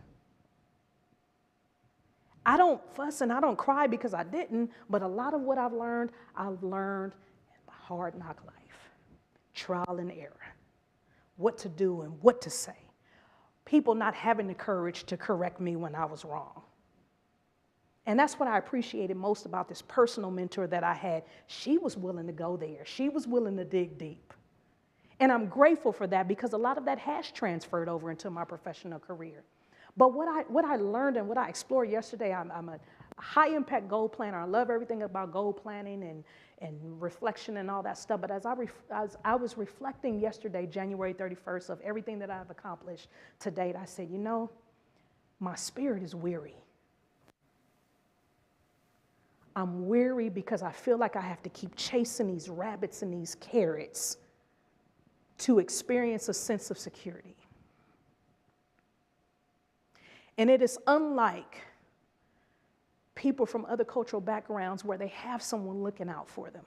I don't fuss and I don't cry because I didn't, but a lot of what I've learned in my hard knock life, trial and error, what to do and what to say. People not having the courage to correct me when I was wrong. And that's what I appreciated most about this personal mentor that I had. She was willing to go there. She was willing to dig deep. And I'm grateful for that because a lot of that has transferred over into my professional career. But what I learned and what I explored yesterday, I'm a high-impact goal planner. I love everything about goal planning and reflection and all that stuff. But as I was reflecting yesterday, January 31st, of everything that I've accomplished to date, I said, you know, my spirit is weary. I'm weary because I feel like I have to keep chasing these rabbits and these carrots to experience a sense of security. And it is unlike people from other cultural backgrounds where they have someone looking out for them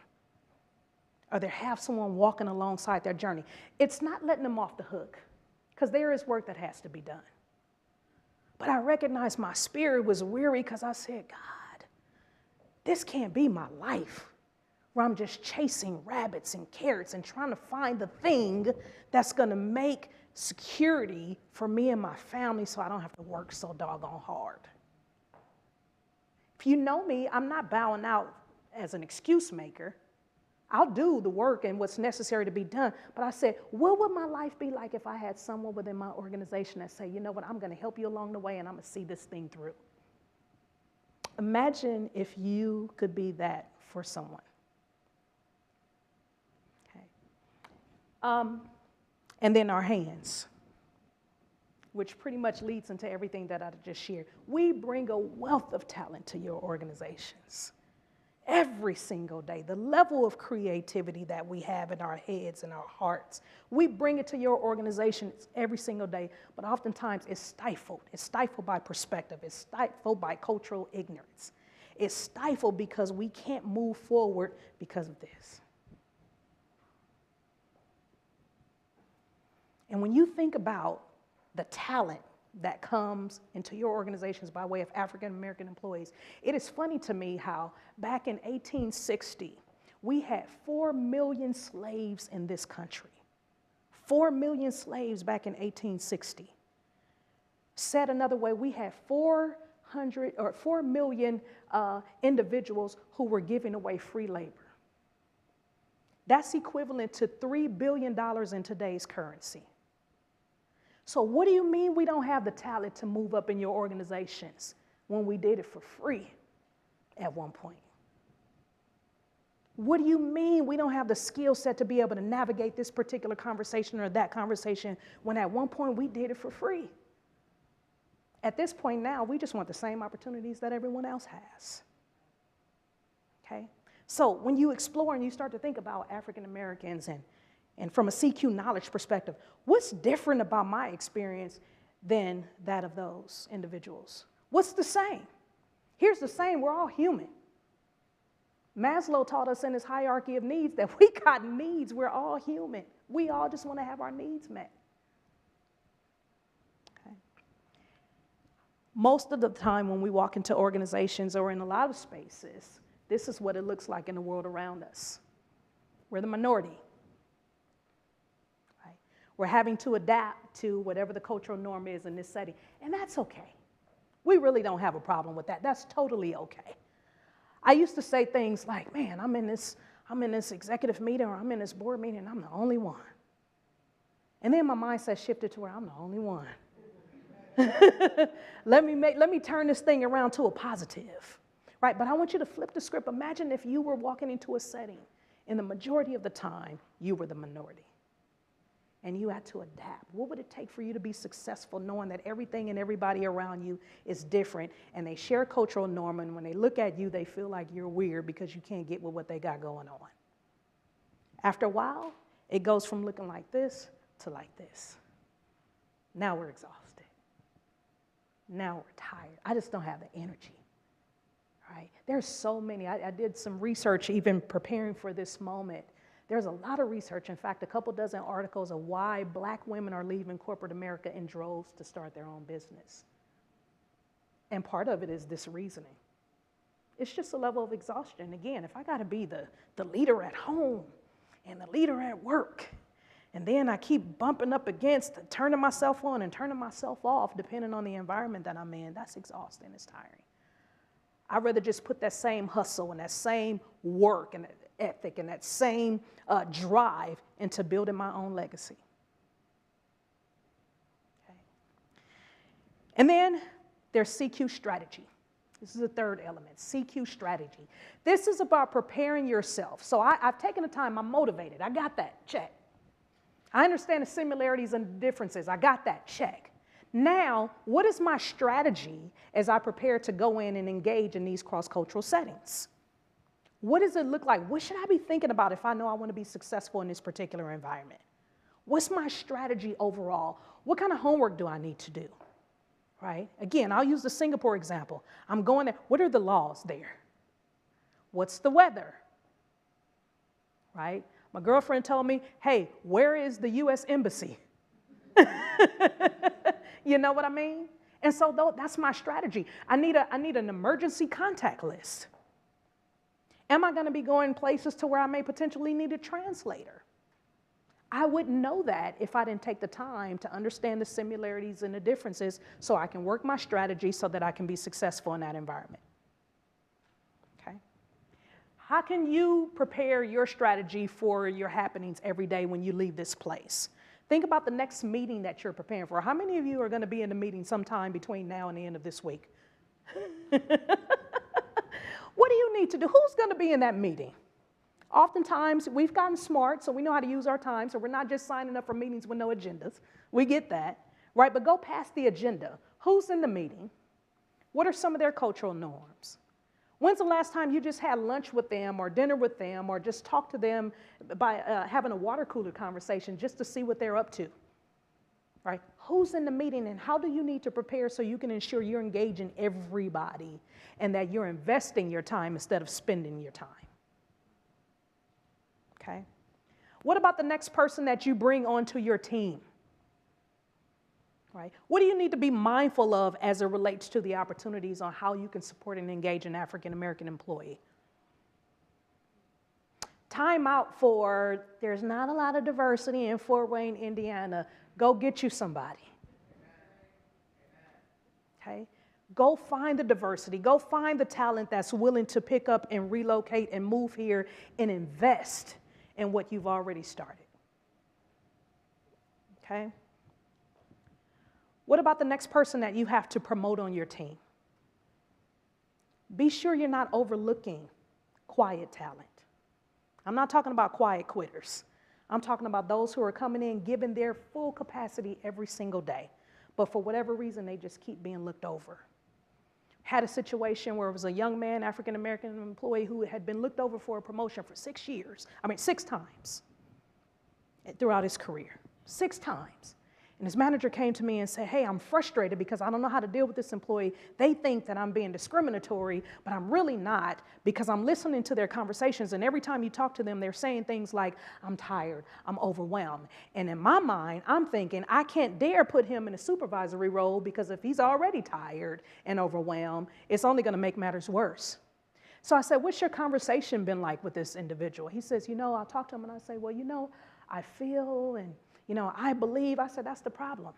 or they have someone walking alongside their journey. It's not letting them off the hook because there is work that has to be done. But I recognized my spirit was weary because I said, God, this can't be my life where I'm just chasing rabbits and carrots and trying to find the thing that's going to make security for me and my family so I don't have to work so doggone hard. If you know me, I'm not bowing out as an excuse maker. I'll do the work and what's necessary to be done. But I said, what would my life be like if I had someone within my organization that say, you know what, I'm going to help you along the way and I'm going to see this thing through. Imagine if you could be that for someone. Okay. And then our hands, which pretty much leads into everything that I just shared. We bring a wealth of talent to your organizations every single day. The level of creativity that we have in our heads and our hearts, we bring it to your organizations every single day, but oftentimes it's stifled. It's stifled by perspective. It's stifled by cultural ignorance. It's stifled because we can't move forward because of this. And when you think about the talent that comes into your organizations by way of African American employees, it is funny to me how back in 1860, we had 4 million slaves in this country. 4 million slaves back in 1860. Said another way, we had 4 million individuals who were giving away free labor. That's equivalent to $3 billion in today's currency. So what do you mean we don't have the talent to move up in your organizations when we did it for free at one point? What do you mean we don't have the skill set to be able to navigate this particular conversation or that conversation when at one point we did it for free? At this point now, we just want the same opportunities that everyone else has. Okay? So when you explore and you start to think about African Americans and And from a CQ knowledge perspective, what's different about my experience than that of those individuals? What's the same? Here's the same, we're all human. Maslow taught us in his hierarchy of needs that we got needs, we're all human. We all just want to have our needs met. Okay. Most of the time when we walk into organizations or in a lot of spaces, this is what it looks like in the world around us. We're the minority. Right? We're having to adapt to whatever the cultural norm is in this setting, and that's okay. We really don't have a problem with that. That's totally okay. I used to say things like, man, I'm in this executive meeting or I'm in this board meeting and I'm the only one. And then my mindset shifted to where I'm the only one. Let me turn this thing around to a positive, right? But I want you to flip the script. Imagine if you were walking into a setting and the majority of the time you were the minority and you had to adapt. What would it take for you to be successful knowing that everything and everybody around you is different and they share a cultural norm, and when they look at you, they feel like you're weird because you can't get with what they got going on? After a while, it goes from looking like this to like this. Now we're exhausted. Now we're tired. I just don't have the energy, right? There's so many. I did some research even preparing for this moment. There's a lot of research, in fact, a couple dozen articles of why Black women are leaving corporate America in droves to start their own business. And part of it is this reasoning. It's just a level of exhaustion. Again, if I got to be the leader at home and the leader at work, and then I keep bumping up against turning myself on and turning myself off depending on the environment that I'm in, that's exhausting, it's tiring. I'd rather just put that same hustle and that same work and that ethic and that same drive into building my own legacy. Okay. And then there's CQ strategy. This is the third element, CQ strategy. This is about preparing yourself. So I've taken the time, I'm motivated, I got that, check. I understand the similarities and differences, I got that, check. Now, what is my strategy as I prepare to go in and engage in these cross-cultural settings? What does it look like? What should I be thinking about if I know I want to be successful in this particular environment? What's my strategy overall? What kind of homework do I need to do? Right? Again, I'll use the Singapore example. I'm going there. What are the laws there? What's the weather? Right? My girlfriend told me, hey, where is the U.S. Embassy? You know what I mean? And so that's my strategy. I need an emergency contact list. Am I going to be going places to where I may potentially need a translator? I wouldn't know that if I didn't take the time to understand the similarities and the differences so I can work my strategy so that I can be successful in that environment. Okay? How can you prepare your strategy for your happenings every day when you leave this place? Think about the next meeting that you're preparing for. How many of you are going to be in the meeting sometime between now and the end of this week? What do you need to do? Who's going to be in that meeting? Oftentimes, we've gotten smart, so we know how to use our time, so we're not just signing up for meetings with no agendas. We get that, right? But go past the agenda. Who's in the meeting? What are some of their cultural norms? When's the last time you just had lunch with them or dinner with them or just talked to them by having a water cooler conversation just to see what they're up to? Right? Who's in the meeting and how do you need to prepare so you can ensure you're engaging everybody and that you're investing your time instead of spending your time? Okay? What about the next person that you bring onto your team? Right? What do you need to be mindful of as it relates to the opportunities on how you can support and engage an African American employee? Time out for there's not a lot of diversity in Fort Wayne, Indiana. Go get you somebody. Okay? Go find the diversity. Go find the talent that's willing to pick up and relocate and move here and invest in what you've already started. Okay? What about the next person that you have to promote on your team? Be sure you're not overlooking quiet talent. I'm not talking about quiet quitters. I'm talking about those who are coming in, giving their full capacity every single day. But for whatever reason, they just keep being looked over. Had a situation where it was a young man, African-American employee who had been looked over for a promotion for 6 times. throughout his career, 6 times. And his manager came to me and said, hey, I'm frustrated because I don't know how to deal with this employee. They think that I'm being discriminatory, but I'm really not, because I'm listening to their conversations, and every time you talk to them, they're saying things like, I'm tired, I'm overwhelmed. And in my mind, I'm thinking, I can't dare put him in a supervisory role, because if he's already tired and overwhelmed, it's only going to make matters worse. So I said, what's your conversation been like with this individual? He says, I'll talk to him and I say, well, I feel and I believe. I said, that's the problem.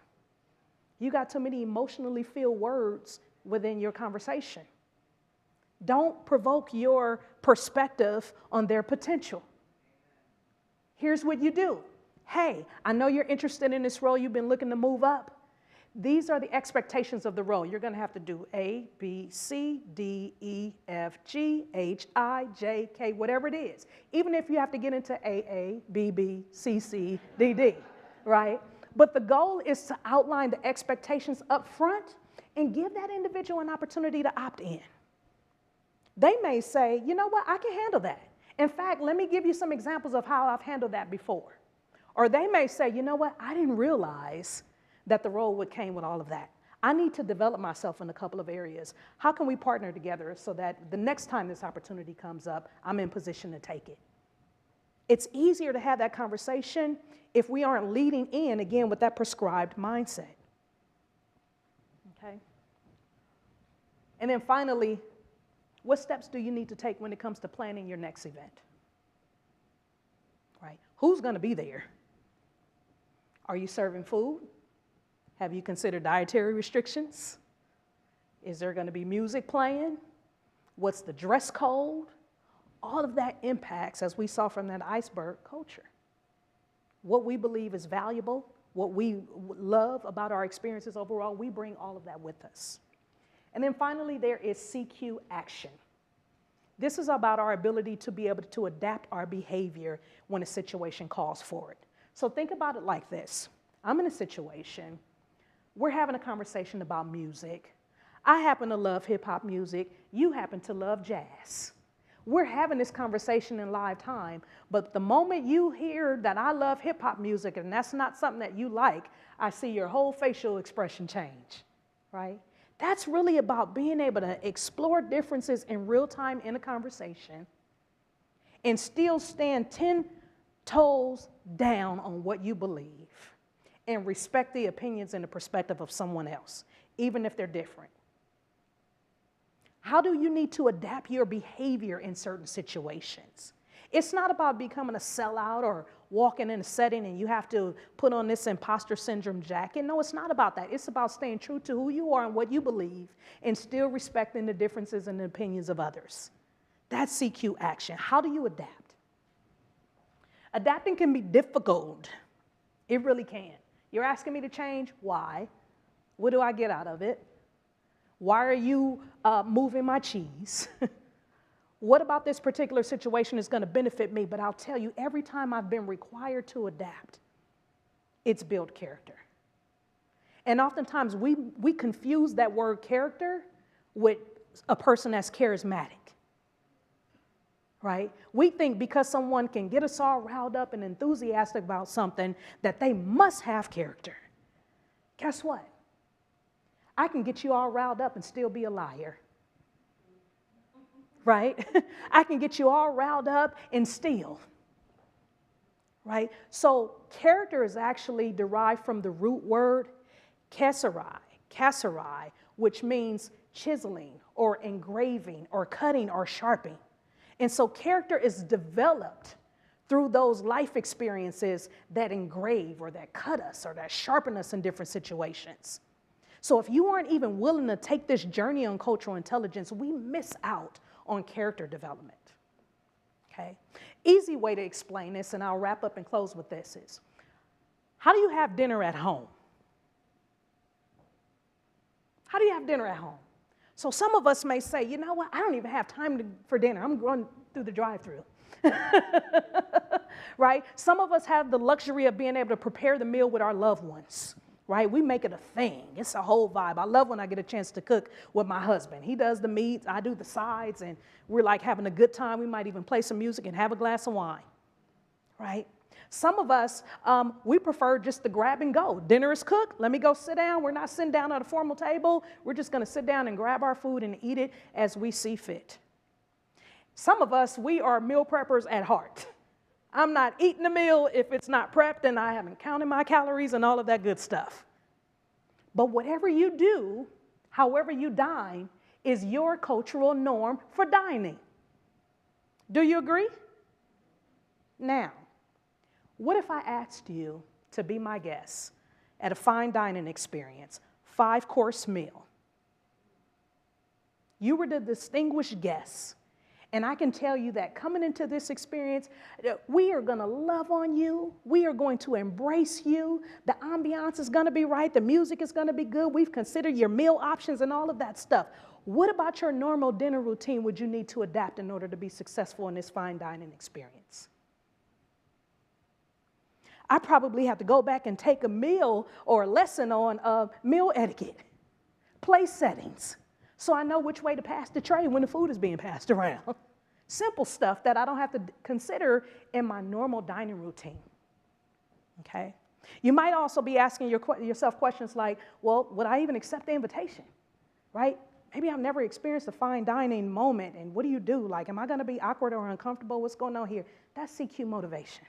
You got too many emotionally filled words within your conversation. Don't provoke your perspective on their potential. Here's what you do. Hey, I know you're interested in this role. You've been looking to move up. These are the expectations of the role. You're going to have to do A, B, C, D, E, F, G, H, I, J, K, whatever it is. Even if you have to get into AA, BB, CC, DD, right? But the goal is to outline the expectations up front and give that individual an opportunity to opt in. They may say, you know what, I can handle that. In fact, let me give you some examples of how I've handled that before. Or they may say, you know what, I didn't realize that the role came with all of that. I need to develop myself in a couple of areas. How can we partner together so that the next time this opportunity comes up, I'm in position to take it? It's easier to have that conversation if we aren't leading in, again, with that prescribed mindset. Okay? And then finally, what steps do you need to take when it comes to planning your next event? Right? Who's going to be there? Are you serving food? Have you considered dietary restrictions? Is there going to be music playing? What's the dress code? All of that impacts, as we saw from that iceberg, culture. What we believe is valuable, what we love about our experiences overall, we bring all of that with us. And then finally, there is CQ action. This is about our ability to be able to adapt our behavior when a situation calls for it. So think about it like this. I'm in a situation. We're having a conversation about music. I happen to love hip-hop music. You happen to love jazz. We're having this conversation in live time, but the moment you hear that I love hip-hop music and that's not something that you like, I see your whole facial expression change, right? That's really about being able to explore differences in real time in a conversation and still stand 10 toes down on what you believe and respect the opinions and the perspective of someone else, even if they're different. How do you need to adapt your behavior in certain situations? It's not about becoming a sellout or walking in a setting and you have to put on this imposter syndrome jacket. No, it's not about that. It's about staying true to who you are and what you believe and still respecting the differences and the opinions of others. That's CQ action. How do you adapt? Adapting can be difficult. It really can. You're asking me to change? Why? What do I get out of it? Why are you moving my cheese? What about this particular situation is going to benefit me? But I'll tell you, every time I've been required to adapt, it's built character. And oftentimes we confuse that word character with a person that's charismatic, right? We think because someone can get us all riled up and enthusiastic about something that they must have character. Guess what? I can get you all riled up and still be a liar. Right? I can get you all riled up and steal. Right? So character is actually derived from the root word kasserai, which means chiseling or engraving or cutting or sharpening. And so character is developed through those life experiences that engrave or that cut us or that sharpen us in different situations. So if you aren't even willing to take this journey on cultural intelligence, we miss out on character development, okay? Easy way to explain this, and I'll wrap up and close with this is, how do you have dinner at home? How do you have dinner at home? So some of us may say, you know what, I don't even have time for dinner. I'm going through the drive-thru, right? Some of us have the luxury of being able to prepare the meal with our loved ones. Right? We make it a thing. It's a whole vibe. I love when I get a chance to cook with my husband. He does the meats, I do the sides, and we're like having a good time. We might even play some music and have a glass of wine, right? Some of us, we prefer just to grab and go. Dinner is cooked, let me go sit down. We're not sitting down at a formal table. We're just gonna sit down and grab our food and eat it as we see fit. Some of us, we are meal preppers at heart. I'm not eating a meal if it's not prepped and I haven't counted my calories and all of that good stuff. But whatever you do, however you dine, is your cultural norm for dining. Do you agree? Now, what if I asked you to be my guest at a fine dining experience, 5-course meal? You were the distinguished guest, and I can tell you that coming into this experience, we are going to love on you. We are going to embrace you. The ambiance is going to be right. The music is going to be good. We've considered your meal options and all of that stuff. What about your normal dinner routine would you need to adapt in order to be successful in this fine dining experience? I probably have to go back and take a meal or a lesson on meal etiquette, place settings, so I know which way to pass the tray when the food is being passed around. Simple stuff that I don't have to consider in my normal dining routine, okay? You might also be asking yourself questions like, well, would I even accept the invitation, right? Maybe I've never experienced a fine dining moment, and what do you do? Like, am I gonna be awkward or uncomfortable? What's going on here? That's CQ motivation,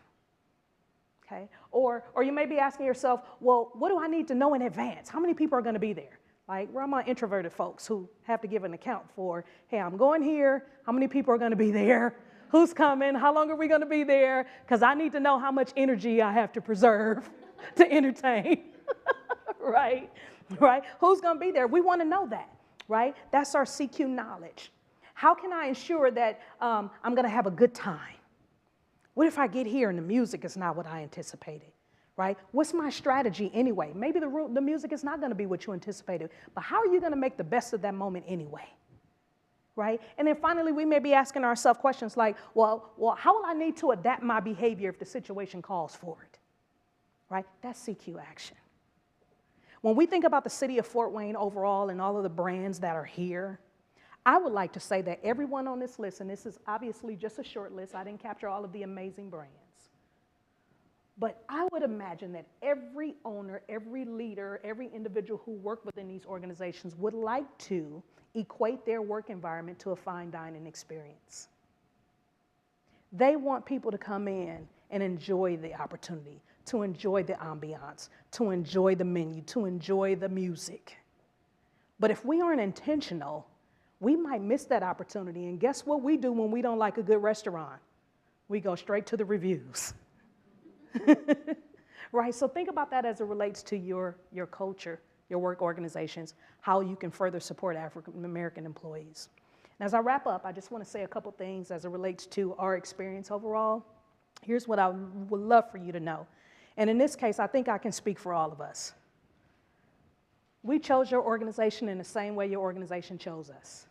okay? Or you may be asking yourself, well, what do I need to know in advance? How many people are gonna be there? Like, we're among introverted folks who have to give an account for, hey, I'm going here, how many people are gonna be there? Who's coming? How long are we gonna be there? Because I need to know how much energy I have to preserve to entertain, right? Who's gonna be there? We wanna know that, right? That's our CQ knowledge. How can I ensure that I'm gonna have a good time? What if I get here and the music is not what I anticipated? Right? What's my strategy anyway? Maybe the music is not going to be what you anticipated, but how are you going to make the best of that moment anyway? Right? And then finally, we may be asking ourselves questions like, well, how will I need to adapt my behavior if the situation calls for it? Right? That's CQ action. When we think about the city of Fort Wayne overall and all of the brands that are here, I would like to say that everyone on this list, and this is obviously just a short list, I didn't capture all of the amazing brands, but I would imagine that every owner, every leader, every individual who worked within these organizations would like to equate their work environment to a fine dining experience. They want people to come in and enjoy the opportunity, to enjoy the ambiance, to enjoy the menu, to enjoy the music. But if we aren't intentional, we might miss that opportunity. And guess what we do when we don't like a good restaurant? We go straight to the reviews. Right, so think about that as it relates to your culture, your work organizations, how you can further support African American employees. And as I wrap up, I just want to say a couple things as it relates to our experience overall. Here's what I would love for you to know. And in this case, I think I can speak for all of us. We chose your organization in the same way your organization chose us.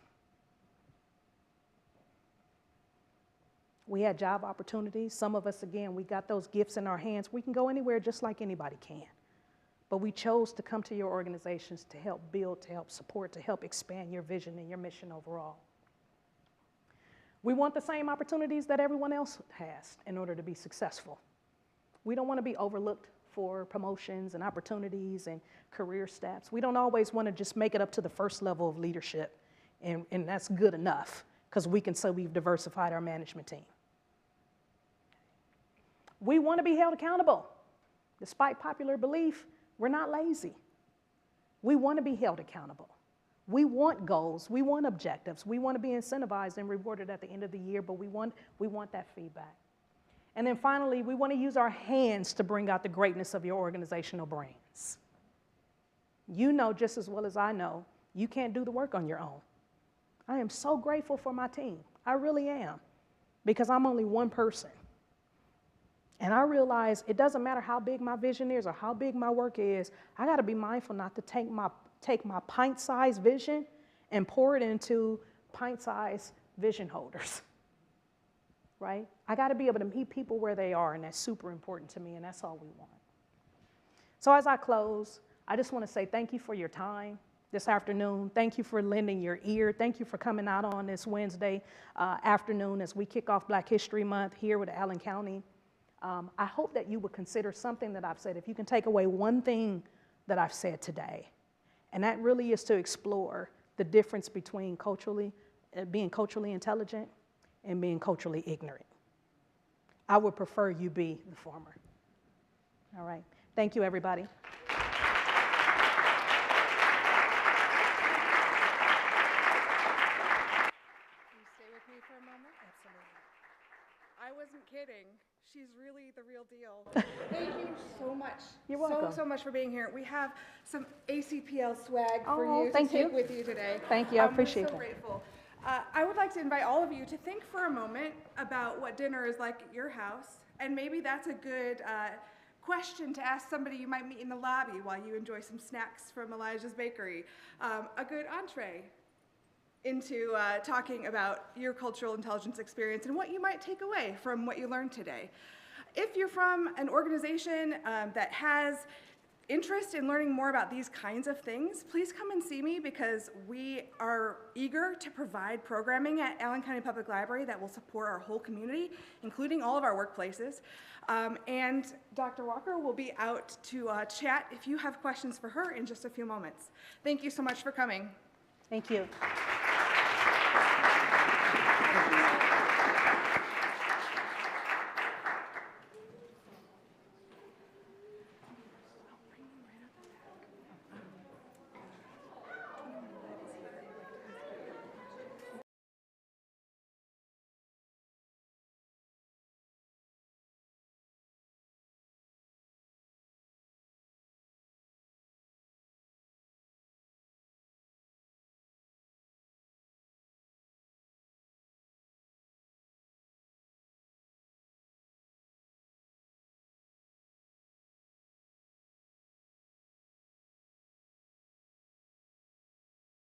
We had job opportunities. Some of us, again, we got those gifts in our hands. We can go anywhere just like anybody can. But we chose to come to your organizations to help build, to help support, to help expand your vision and your mission overall. We want the same opportunities that everyone else has in order to be successful. We don't want to be overlooked for promotions and opportunities and career steps. We don't always want to just make it up to the first level of leadership, and that's good enough because we can say we've diversified our management team. We want to be held accountable. Despite popular belief, we're not lazy. We want to be held accountable. We want goals. We want objectives. We want to be incentivized and rewarded at the end of the year, but we want that feedback. And then finally, we want to use our hands to bring out the greatness of your organizational brands. You know just as well as I know, you can't do the work on your own. I am so grateful for my team. I really am, because I'm only one person. And I realize it doesn't matter how big my vision is or how big my work is, I got to be mindful not to take my pint-sized vision and pour it into pint-sized vision holders, right? I got to be able to meet people where they are, and that's super important to me, and that's all we want. So as I close, I just want to say thank you for your time this afternoon. Thank you for lending your ear. Thank you for coming out on this Wednesday afternoon as we kick off Black History Month here with Allen County I hope that you would consider something that I've said. If you can take away one thing that I've said today, and that really is to explore the difference between being culturally intelligent and being culturally ignorant. I would prefer you be the former. All right. Thank you, everybody. Can you stay with me for a moment? Absolutely. I wasn't kidding. She's really the real deal. Thank you so much. You're welcome. So much for being here. We have some ACPL swag Oh, for you to thank take you. with you today. Thank you. I appreciate we're so that. grateful. I would like to invite all of you to think for a moment about what dinner is like at your house, and maybe that's a good question to ask somebody you might meet in the lobby while you enjoy some snacks from Elijah's Bakery. A good entree into talking about your cultural intelligence experience and what you might take away from what you learned today. If you're from an organization that has interest in learning more about these kinds of things, please come and see me, because we are eager to provide programming at Allen County Public Library that will support our whole community, including all of our workplaces. And Dr. Walker will be out to chat if you have questions for her in just a few moments. Thank you so much for coming. Thank you.